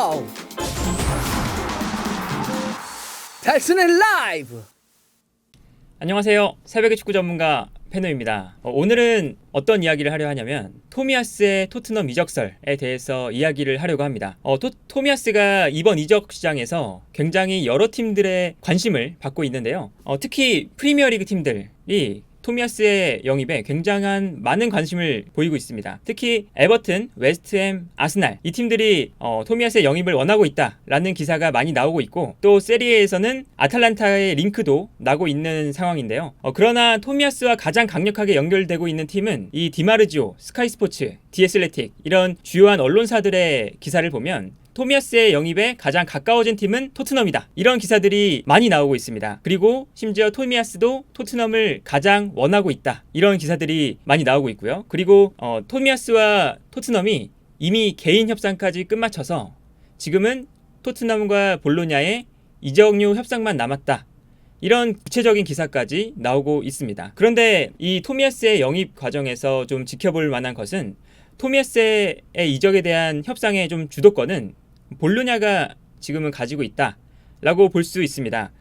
와우! 달순의 라이브! 안녕하세요. 새벽의 축구 전문가 페노입니다. 오늘은 어떤 이야기를 하려 하냐면 토미야스의 토트넘 이적설에 대해서 이야기를 하려고 합니다. 토미야스가 이번 이적 시장에서 굉장히 여러 팀들의 관심을 받고 있는데요. 특히 프리미어리그 팀들이 토미야스의 영입에 굉장한 많은 관심을 보이고 있습니다. 특히 에버튼, 웨스트햄, 아스날 이 팀들이 토미야스의 영입을 원하고 있다라는 기사가 많이 나오고 있고, 또 세리에에서는 아탈란타의 링크도 나고 있는 상황인데요. 그러나 토미야스와 가장 강력하게 연결되고 있는 팀은 이 디마르지오, 스카이스포츠, 디애슬레틱 이런 주요한 언론사들의 기사를 보면 토미야스의 영입에 가장 가까워진 팀은 토트넘이다, 이런 기사들이 많이 나오고 있습니다. 그리고 심지어 토미야스도 토트넘을 가장 원하고 있다, 이런 기사들이 많이 나오고 있고요. 그리고 토미야스와 토트넘이 이미 개인 협상까지 끝마쳐서 지금은 토트넘과 볼로냐의 이적료 협상만 남았다, 이런 구체적인 기사까지 나오고 있습니다. 그런데 이 토미야스의 영입 과정에서 좀 지켜볼 만한 것은 토미야스의 이적에 대한 협상의 좀 주도권은 볼로냐가 지금은 가지고 있다라고 볼 수 있습니다.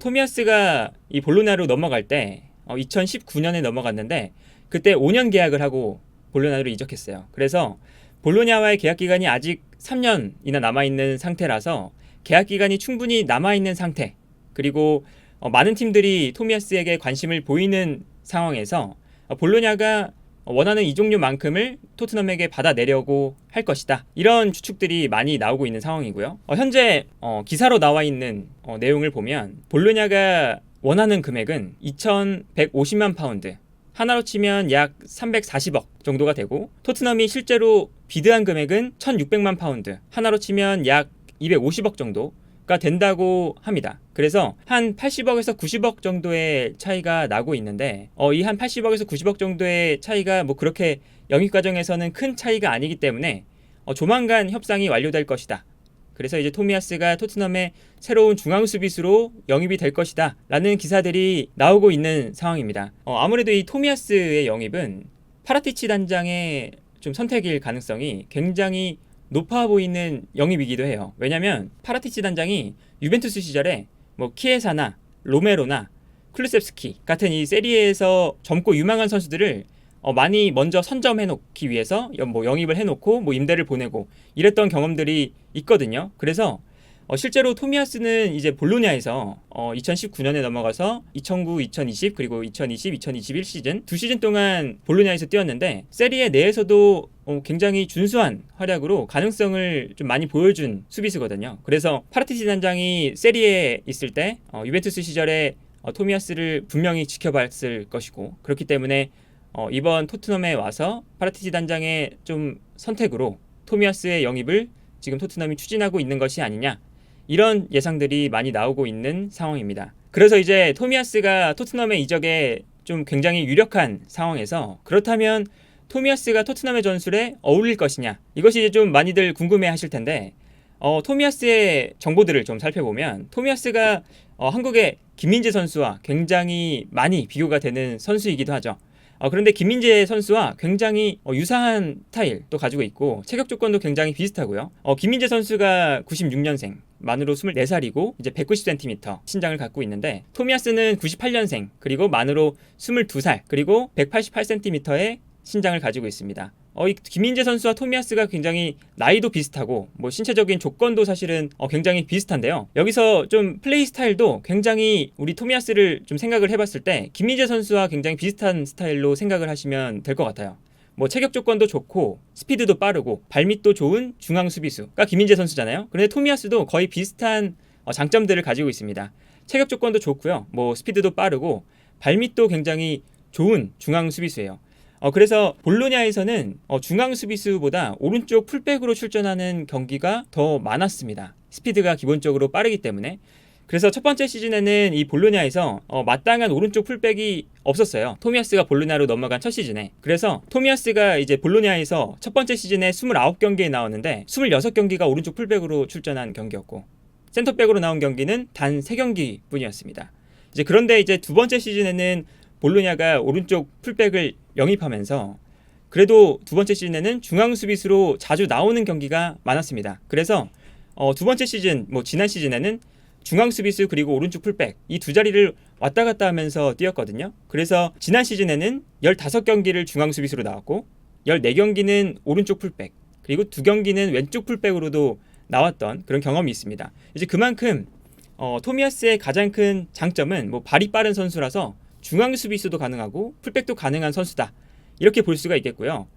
토미야스가 이 볼로냐로 넘어갈 때 2019년에 넘어갔는데 그때 5년 계약을 하고 볼로냐로 이적했어요. 그래서 볼로냐와의 계약 기간이 아직 3년이나 남아있는 상태라서 계약 기간이 충분히 남아있는 상태, 그리고 많은 팀들이 토미야스에게 관심을 보이는 상황에서 볼로냐가 원하는 이적료만큼을 토트넘에게 받아내려고 할 것이다, 이런 추측들이 많이 나오고 있는 상황이고요. 현재 기사로 나와 있는 내용을 보면 볼로냐가 원하는 금액은 2,150만 파운드, 하나로 치면 약 340억 정도가 되고, 토트넘이 실제로 비드한 금액은 1,600만 파운드, 하나로 치면 약 250억 정도가 된다고 합니다. 그래서 한 80억에서 90억 정도의 차이가 나고 있는데, 이 한 80억에서 90억 정도의 차이가 뭐 그렇게 영입 과정에서는 큰 차이가 아니기 때문에 조만간 협상이 완료될 것이다. 그래서 이제 토미야스가 토트넘의 새로운 중앙 수비수로 영입이 될 것이다 라는 기사들이 나오고 있는 상황입니다. 아무래도 이 토미야스의 영입은 파라티치 단장의 좀 선택일 가능성이 굉장히 높아 보이는 영입이기도 해요. 왜냐면 파라티치 단장이 유벤투스 시절에 뭐 키에사나 로메로나 클루셉스키 같은 이 세리에에서 젊고 유망한 선수들을 많이 먼저 선점해 놓기 위해서 뭐 영입을 해놓고 뭐 임대를 보내고 이랬던 경험들이 있거든요. 그래서 실제로 토미야스는 이제 볼로냐에서 2019년에 넘어가서 2009, 2020 그리고 2020, 2021 시즌 두 시즌 동안 볼로냐에서 뛰었는데 세리에 내에서도 굉장히 준수한 활약으로 가능성을 좀 많이 보여준 수비수거든요. 그래서 파라티치 단장이 세리에 있을 때 유벤투스 시절에 토미야스를 분명히 지켜봤을 것이고, 그렇기 때문에 이번 토트넘에 와서 파라티치 단장의 좀 선택으로 토미야스의 영입을 지금 토트넘이 추진하고 있는 것이 아니냐, 이런 예상들이 많이 나오고 있는 상황입니다. 그래서 이제 토미야스가 토트넘의 이적에 좀 굉장히 유력한 상황에서, 그렇다면 토미야스가 토트넘의 전술에 어울릴 것이냐, 이것이 이제 좀 많이들 궁금해 하실 텐데, 토미야스의 정보들을 좀 살펴보면 토미야스가 한국의 김민재 선수와 굉장히 많이 비교가 되는 선수이기도 하죠. 그런데 김민재 선수와 굉장히 유사한 스타일도 가지고 있고 체격 조건도 굉장히 비슷하고요. 김민재 선수가 96년생, 만으로 24살이고 이제 190cm 신장을 갖고 있는데, 토미야스는 98년생, 그리고 만으로 22살, 그리고 188cm의 신장을 가지고 있습니다. 이 김민재 선수와 토미야스가 굉장히 나이도 비슷하고 뭐 신체적인 조건도 사실은 굉장히 비슷한데요. 여기서 좀 플레이 스타일도 굉장히 우리 토미야스를 좀 생각을 해봤을 때 김민재 선수와 굉장히 비슷한 스타일로 생각을 하시면 될 것 같아요. 뭐 체격 조건도 좋고 스피드도 빠르고 발밑도 좋은 중앙 수비수가 김민재 선수잖아요. 그런데 토미야스도 거의 비슷한 장점들을 가지고 있습니다. 체격 조건도 좋고요, 뭐 스피드도 빠르고 발밑도 굉장히 좋은 중앙 수비수예요. 그래서 볼로냐에서는 중앙 수비수보다 오른쪽 풀백으로 출전하는 경기가 더 많았습니다. 스피드가 기본적으로 빠르기 때문에. 그래서 첫 번째 시즌에는 이 볼로냐에서 마땅한 오른쪽 풀백이 없었어요. 토미야스가 볼로냐로 넘어간 첫 시즌에. 그래서 토미야스가 이제 볼로냐에서 첫 번째 시즌에 29경기에 나왔는데 26경기가 오른쪽 풀백으로 출전한 경기였고, 센터백으로 나온 경기는 단 3경기 뿐이었습니다. 그런데 이제 두 번째 시즌에는 볼로냐가 오른쪽 풀백을 영입하면서 그래도 두 번째 시즌에는 중앙 수비수로 자주 나오는 경기가 많았습니다. 그래서 두 번째 시즌, 지난 시즌에는 중앙 수비수 그리고 오른쪽 풀백 이 두 자리를 왔다 갔다 하면서 뛰었거든요. 그래서 지난 시즌에는 15경기를 중앙 수비수로 나왔고 14경기는 오른쪽 풀백 그리고 2경기는 왼쪽 풀백으로도 나왔던 그런 경험이 있습니다. 이제 그만큼 토미야스의 가장 큰 장점은 발이 빠른 선수라서 중앙 수비수도 가능하고 풀백도 가능한 선수다. 이렇게 볼 수가 있겠고요.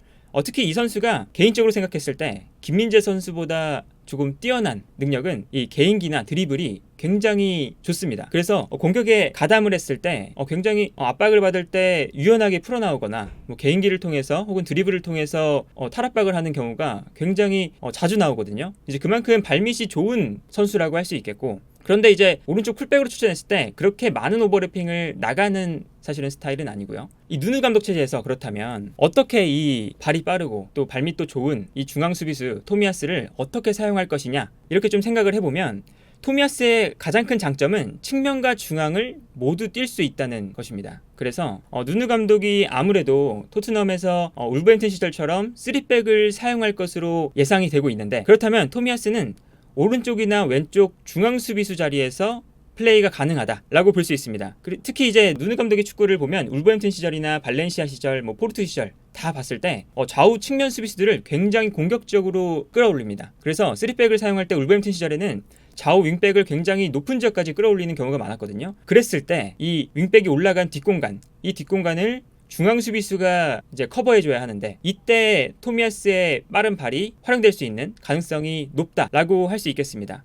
특히 이 선수가 개인적으로 생각했을 때 김민재 선수보다 조금 뛰어난 능력은 이 개인기나 드리블이 굉장히 좋습니다. 그래서 공격에 가담을 했을 때 굉장히 압박을 받을 때 유연하게 풀어나오거나 개인기를 통해서 혹은 드리블을 통해서 탈압박을 하는 경우가 굉장히 자주 나오거든요. 이제 그만큼 발밑이 좋은 선수라고 할 수 있겠고, 그런데 이제 오른쪽 풀백으로 출전했을 때 그렇게 많은 오버래핑을 나가는 사실은 스타일은 아니고요. 이 누누 감독 체제에서 그렇다면 어떻게 이 발이 빠르고 또 발밑도 좋은 이 중앙 수비수 토미야스를 어떻게 사용할 것이냐, 이렇게 좀 생각을 해보면 토미야스의 가장 큰 장점은 측면과 중앙을 모두 뛸 수 있다는 것입니다. 그래서 누누 감독이 아무래도 토트넘에서 울버햄튼 시절처럼 3백을 사용할 것으로 예상이 되고 있는데, 그렇다면 토미야스는 오른쪽이나 왼쪽 중앙 수비수 자리에서 플레이가 가능하다라고 볼 수 있습니다. 특히 이제 누누 감독의 축구를 보면 울버햄튼 시절이나 발렌시아 시절, 포르투 시절 다 봤을 때 좌우 측면 수비수들을 굉장히 공격적으로 끌어올립니다. 그래서 3백을 사용할 때 울버햄튼 시절에는 좌우 윙백을 굉장히 높은 지역까지 끌어올리는 경우가 많았거든요. 그랬을 때 이 윙백이 올라간 뒷공간, 이 뒷공간을 중앙 수비수가 이제 커버해줘야 하는데, 이때 토미야스의 빠른 발이 활용될 수 있는 가능성이 높다라고 할 수 있겠습니다.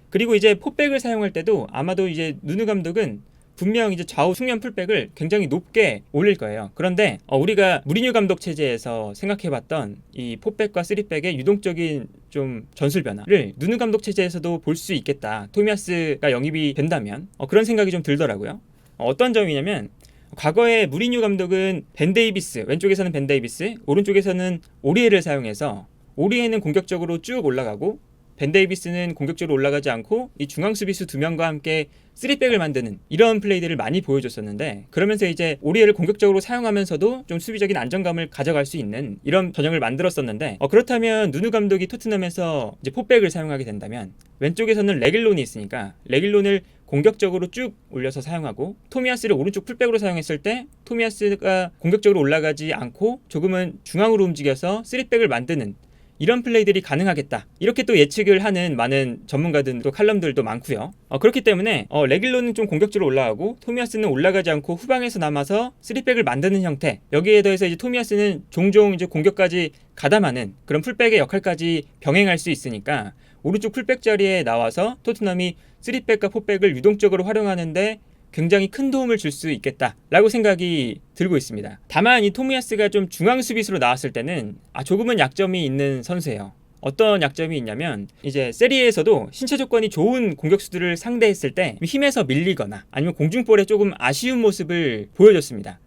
그리고 이제 포백을 사용할 때도 아마도 이제 누누 감독은 분명 이제 좌우 측면 풀백을 굉장히 높게 올릴 거예요. 그런데 우리가 무리뉴 감독 체제에서 생각해봤던 이 포백과 쓰리백의 유동적인 좀 전술 변화를 누누 감독 체제에서도 볼 수 있겠다. 토미야스가 영입이 된다면 그런 생각이 좀 들더라고요. 어떤 점이냐면, 과거에 무리뉴 감독은 벤 데이비스, 왼쪽에서는 벤 데이비스, 오른쪽에서는 오리에를 사용해서 오리에는 공격적으로 쭉 올라가고 벤 데이비스는 공격적으로 올라가지 않고 이 중앙 수비수 2명과 함께 3백을 만드는 이런 플레이들을 많이 보여줬었는데, 그러면서 이제 오리에를 공격적으로 사용하면서도 좀 수비적인 안정감을 가져갈 수 있는 이런 전형을 만들었었는데, 그렇다면 누누 감독이 토트넘에서 이제 포백을 사용하게 된다면 왼쪽에서는 레길론이 있으니까 레길론을 공격적으로 쭉 올려서 사용하고, 토미야스를 오른쪽 풀백으로 사용했을 때 토미야스가 공격적으로 올라가지 않고 조금은 중앙으로 움직여서 3백을 만드는 이런 플레이들이 가능하겠다, 이렇게 또 예측을 하는 많은 전문가들도 칼럼들도 많고요. 그렇기 때문에 레길론은 좀 공격적으로 올라가고 토미야스는 올라가지 않고 후방에서 남아서 3백을 만드는 형태, 여기에 더해서 이제 토미야스는 종종 이제 공격까지 가담하는 그런 풀백의 역할까지 병행할 수 있으니까 오른쪽 풀백 자리에 나와서 토트넘이 3백과 포백을 유동적으로 활용하는데 굉장히 큰 도움을 줄 수 있겠다라고 생각이 들고 있습니다. 다만 이 토미야스가 좀 중앙 수비수로 나왔을 때는 조금은 약점이 있는 선수예요. 어떤 약점이 있냐면, 이제 세리에에서도 신체 조건이 좋은 공격수들을 상대했을 때 힘에서 밀리거나 아니면 공중볼에 조금 아쉬운 모습을 보여줬습니다.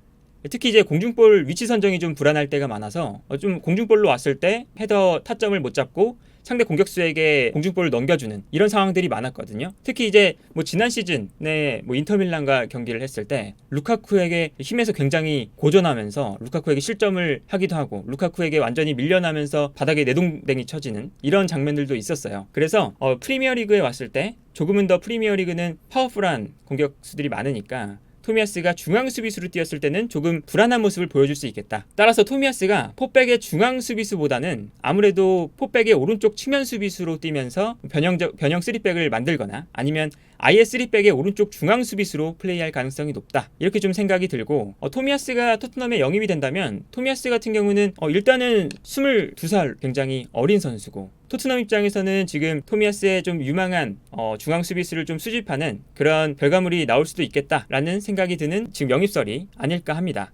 특히 이제 공중볼 위치 선정이 좀 불안할 때가 많아서 좀 공중볼로 왔을 때 헤더 타점을 못 잡고 상대 공격수에게 공중볼을 넘겨주는 이런 상황들이 많았거든요. 특히 이제 지난 시즌에 인터밀란과 경기를 했을 때 루카쿠에게 힘에서 굉장히 고전하면서 루카쿠에게 실점을 하기도 하고 루카쿠에게 완전히 밀려나면서 바닥에 내동댕이 쳐지는 이런 장면들도 있었어요. 그래서 프리미어리그에 왔을 때 조금은 더 프리미어리그는 파워풀한 공격수들이 많으니까 토미야스가 중앙 수비수로 뛰었을 때는 조금 불안한 모습을 보여줄 수 있겠다. 따라서 토미야스가 포백의 중앙 수비수보다는 아무래도 포백의 오른쪽 측면 수비수로 뛰면서 변형 3백을 만들거나 아니면 아예 3백의 오른쪽 중앙 수비수로 플레이할 가능성이 높다, 이렇게 좀 생각이 들고, 토미야스가 토트넘에 영입이 된다면 토미야스 같은 경우는 일단은 22살, 굉장히 어린 선수고, 토트넘 입장에서는 지금 토미야스의 좀 유망한 중앙 수비수를 좀 수집하는 그런 결과물이 나올 수도 있겠다라는 생각이 드는 지금 영입설이 아닐까 합니다.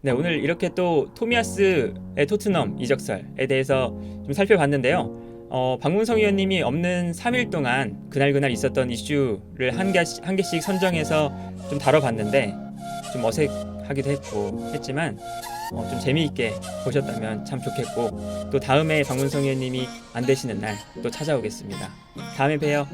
네, 오늘 이렇게 또 토미야스의 토트넘 이적설에 대해서 좀 살펴봤는데요. 박문성 의원님이 없는 3일 동안 그날 있었던 이슈를 한 개씩 선정해서 좀 다뤄봤는데 좀 어색하기도 했지만 좀 재미있게 보셨다면 참 좋겠고, 또 다음에 박문성 의원님이 안 되시는 날 또 찾아오겠습니다. 다음에 봬요.